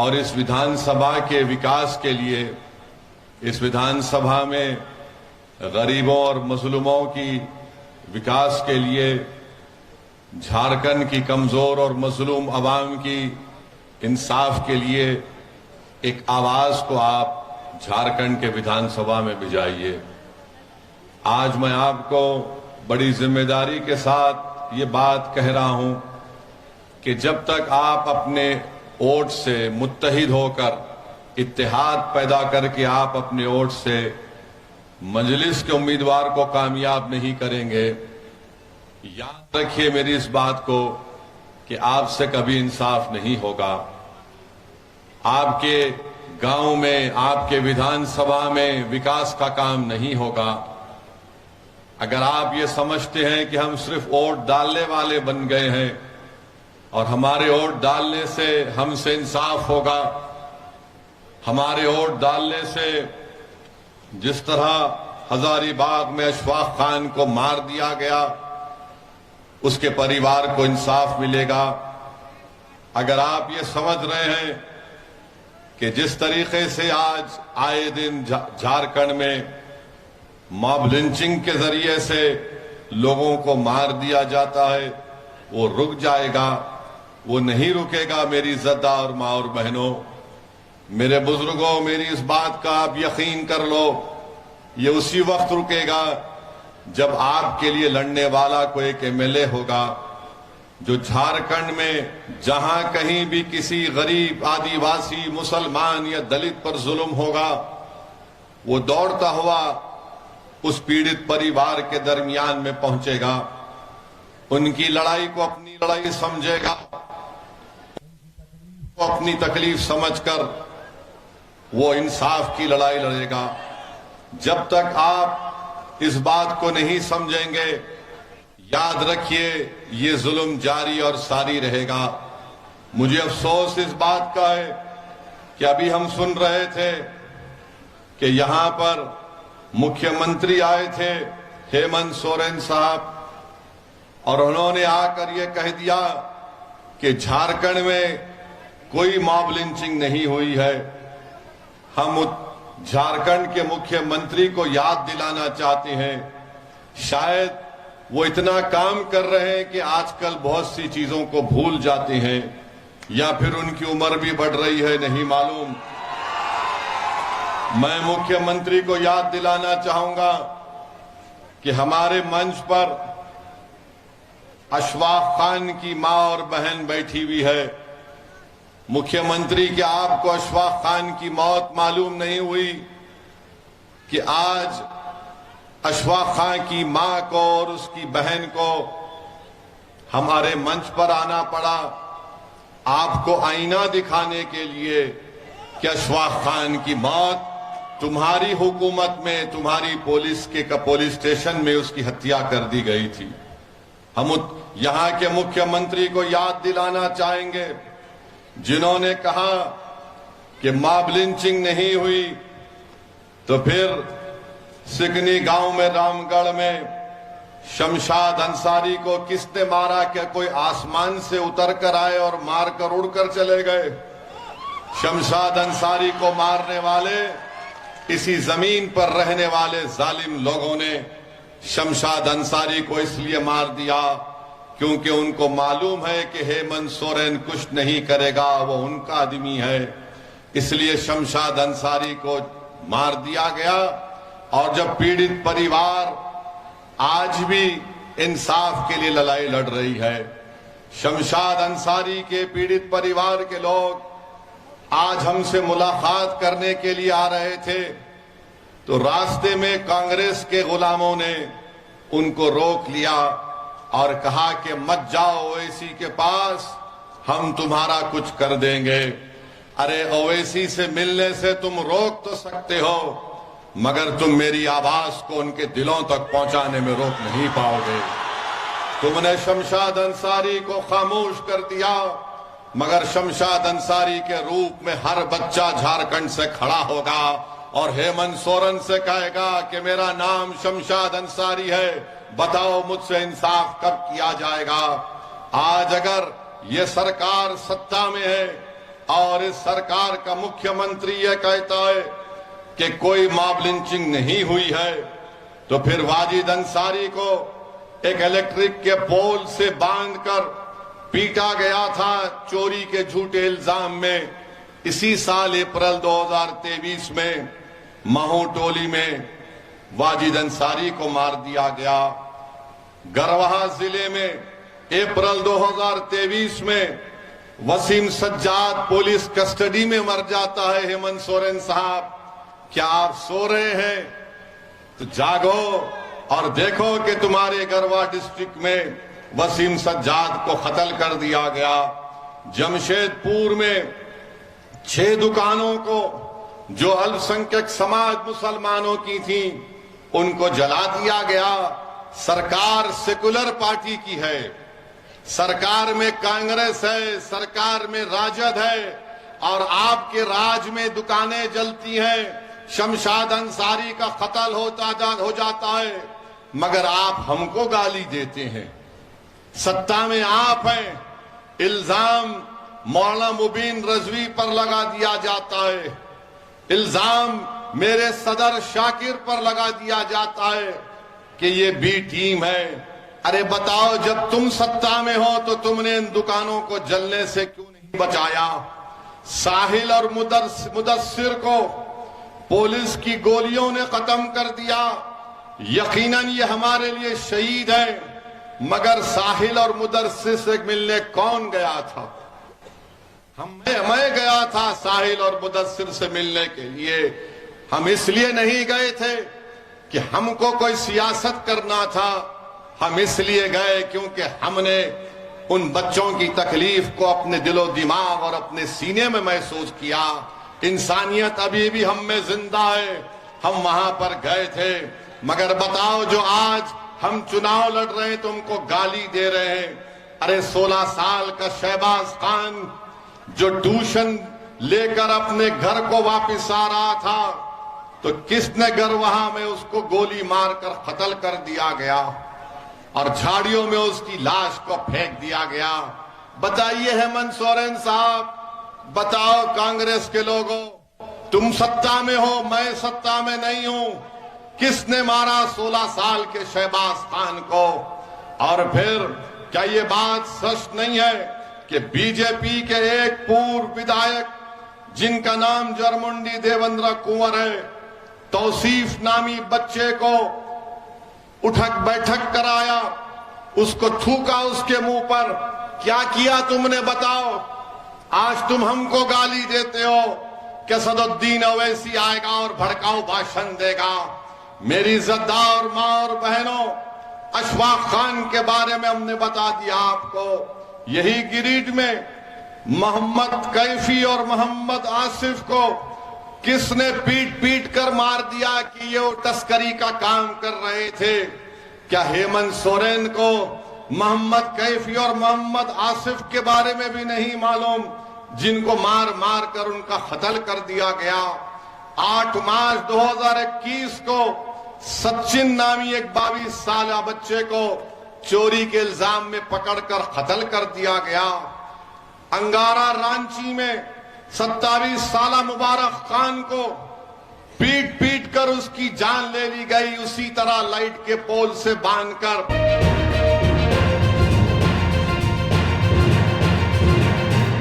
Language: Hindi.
और इस विधानसभा के विकास के लिए, इस विधानसभा में गरीबों और मजलूमों की विकास के लिए, झारखंड की कमजोर और मजलूम अवाम की इंसाफ के लिए एक आवाज को आप झारखंड के विधानसभा में भिजाइए। आज मैं आपको बड़ी जिम्मेदारी के साथ ये बात कह रहा हूं कि जब तक आप अपने वोट से मुत्तहिद होकर, इत्तेहाद पैदा करके आप अपने वोट से मजलिस के उम्मीदवार को कामयाब नहीं करेंगे, याद रखिए मेरी इस बात को कि आपसे कभी इंसाफ नहीं होगा। आपके गांव में, आपके विधानसभा में विकास का काम नहीं होगा। अगर आप ये समझते हैं कि हम सिर्फ वोट डालने वाले बन गए हैं और हमारे वोट डालने से हमसे इंसाफ होगा, हमारे वोट डालने से जिस तरह हजारीबाग में अशफाक खान को मार दिया गया उसके परिवार को इंसाफ मिलेगा, अगर आप ये समझ रहे हैं कि जिस तरीके से आज आए दिन झारखंड में मॉब लिंचिंग के जरिए से लोगों को मार दिया जाता है, वो रुक जाएगा, वो नहीं रुकेगा। मेरी इज्जतदार मां और बहनों, मेरे बुजुर्गों, मेरी इस बात का आप यकीन कर लो, ये उसी वक्त रुकेगा जब आपके लिए लड़ने वाला कोई एक एमएलए होगा जो झारखंड में जहां कहीं भी किसी गरीब, आदिवासी, मुसलमान या दलित पर जुल्म होगा, वो दौड़ता हुआ उस पीड़ित परिवार के दरमियान में पहुंचेगा, उनकी लड़ाई को अपनी लड़ाई समझेगा, वो अपनी तकलीफ समझकर वो इंसाफ की लड़ाई लड़ेगा। जब तक आप इस बात को नहीं समझेंगे, याद रखिए ये जुल्म जारी और सारी रहेगा। मुझे अफसोस इस बात का है कि अभी हम सुन रहे थे कि यहां पर मुख्यमंत्री आए थे हेमंत सोरेन साहब, और उन्होंने आकर ये कह दिया कि झारखंड में कोई मॉब लिंचिंग नहीं हुई है। हम झारखंड के मुख्यमंत्री को याद दिलाना चाहते हैं, शायद वो इतना काम कर रहे हैं कि आजकल बहुत सी चीजों को भूल जाते हैं, या फिर उनकी उम्र भी बढ़ रही है, नहीं मालूम। मैं मुख्यमंत्री को याद दिलाना चाहूंगा कि हमारे मंच पर अशफाक खान की मां और बहन बैठी हुई है। मुख्यमंत्री, क्या आपको अशफाक खान की मौत मालूम नहीं हुई कि आज अशफाक खान की मां को और उसकी बहन को हमारे मंच पर आना पड़ा आपको आईना दिखाने के लिए कि अशफाक खान की मौत तुम्हारी हुकूमत में, तुम्हारी पुलिस स्टेशन में उसकी हत्या कर दी गई थी। हम यहां के मुख्यमंत्री को याद दिलाना चाहेंगे जिन्होंने कहा कि मॉब लिंचिंग नहीं हुई, तो फिर सिकनी गांव में, रामगढ़ में शमशाद अंसारी को किसने मारा? क्या कोई आसमान से उतर कर आए और मारकर उड़कर चले गए? शमशाद अंसारी को मारने वाले इसी जमीन पर रहने वाले जालिम लोगों ने शमशाद अंसारी को इसलिए मार दिया क्योंकि उनको मालूम है कि हेमंत सोरेन कुछ नहीं करेगा, वो उनका आदमी है, इसलिए शमशाद अंसारी को मार दिया गया। और जब पीड़ित परिवार आज भी इंसाफ के लिए लड़ाई लड़ रही है, शमशाद अंसारी के पीड़ित परिवार के लोग आज हमसे मुलाकात करने के लिए आ रहे थे, तो रास्ते में कांग्रेस के गुलामों ने उनको रोक लिया और कहा कि मत जाओ ओवैसी के पास, हम तुम्हारा कुछ कर देंगे। अरे ओवैसी से मिलने से तुम रोक तो सकते हो, मगर तुम मेरी आवाज को उनके दिलों तक पहुंचाने में रोक नहीं पाओगे। तुमने शमशाद अंसारी को खामोश कर दिया, मगर शमशाद अंसारी के रूप में हर बच्चा झारखंड से खड़ा होगा और हेमंत सोरेन से कहेगा कि मेरा नाम शमशाद अंसारी है, बताओ मुझसे इंसाफ कब किया जाएगा। आज अगर ये सरकार सत्ता में है और इस सरकार का मुख्यमंत्री यह कहता है कि कोई मॉब लिंचिंग नहीं हुई है, तो फिर वाजिद अंसारी को एक इलेक्ट्रिक के पोल से बांधकर पीटा गया था चोरी के झूठे इल्जाम में। इसी साल अप्रैल 2023 में महू टोली में वाजिद अंसारी को मार दिया गया। गरवाहा जिले में अप्रैल 2023 में वसीम सज्जाद पुलिस कस्टडी में मर जाता है। हेमंत सोरेन साहब, क्या आप सो रहे हैं? तो जागो और देखो कि तुम्हारे गरवा डिस्ट्रिक्ट में वसीम सज्जाद को कत्ल कर दिया गया। जमशेदपुर में 6 दुकानों को जो अल्पसंख्यक समाज मुसलमानों की थी उनको जला दिया गया। सरकार सेकुलर पार्टी की है, सरकार में कांग्रेस है, सरकार में राजद है, और आपके राज में दुकानें जलती हैं। शमशाद अंसारी का कत्ल हो जाता है, मगर आप हमको गाली देते हैं। सत्ता में आप हैं, इल्जाम मौलाना मुबीन रजवी पर लगा दिया जाता है, इल्जाम मेरे सदर शाकिर पर लगा दिया जाता है कि ये बी टीम है। अरे बताओ, जब तुम सत्ता में हो तो तुमने इन दुकानों को जलने से क्यों नहीं बचाया? साहिल और मुदस्सिर को पुलिस की गोलियों ने खत्म कर दिया। यकीनन ये हमारे लिए शहीद है, मगर साहिल और मुदस्सिर से मिलने कौन गया था? मैं गया था साहिल और मुदस्सिर से मिलने के लिए। हम इसलिए नहीं गए थे कि हमको कोई सियासत करना था, हम इसलिए गए क्योंकि हमने उन बच्चों की तकलीफ को अपने दिलो दिमाग और अपने सीने में महसूस किया। इंसानियत अभी भी हम में जिंदा है, हम वहां पर गए थे। मगर बताओ, जो आज हम चुनाव लड़ रहे हैं तो उनको गाली दे रहे हैं। अरे 16 साल का शहबाज खान जो ट्यूशन लेकर अपने घर को वापस आ रहा था, तो किसने गरवाहा में उसको गोली मारकर कत्ल कर दिया गया और झाड़ियों में उसकी लाश को फेंक दिया गया। बताइए हेमंत सोरेन साहब, बताओ कांग्रेस के लोगों, तुम सत्ता में हो, मैं सत्ता में नहीं हूं, किसने मारा 16 साल के शहबाज खान को? और फिर क्या ये बात सच नहीं है कि बीजेपी के एक पूर्व विधायक जिनका नाम जरमुंडी देवेंद्र कुंवर है, तौसीफ नामी बच्चे को उठक बैठक कराया, उसको थूका उसके मुंह पर? क्या किया तुमने बताओ? आज तुम हमको गाली देते हो कि असदुद्दीन ओवैसी आएगा और भड़काऊ भाषण देगा। मेरी इज्जतदार मां और बहनों, अशफाक खान के बारे में हमने बता दिया आपको। यही गिरिडीह में मोहम्मद कैफी और मोहम्मद आसिफ को किसने पीट पीट कर मार दिया कि ये तस्करी का काम कर रहे थे? क्या हेमंत सोरेन को मोहम्मद कैफी और मोहम्मद आसिफ के बारे में भी नहीं मालूम, जिनको मार मार कर उनका कत्ल कर दिया गया? 8 मार्च 2021 को सचिन नामी एक 22 साल बच्चे को चोरी के इल्जाम में पकड़कर कत्ल कर दिया गया। अंगारा रांची में 27 साल मुबारक खान को पीट पीट कर उसकी जान ले ली गई, उसी तरह लाइट के पोल से बांधकर।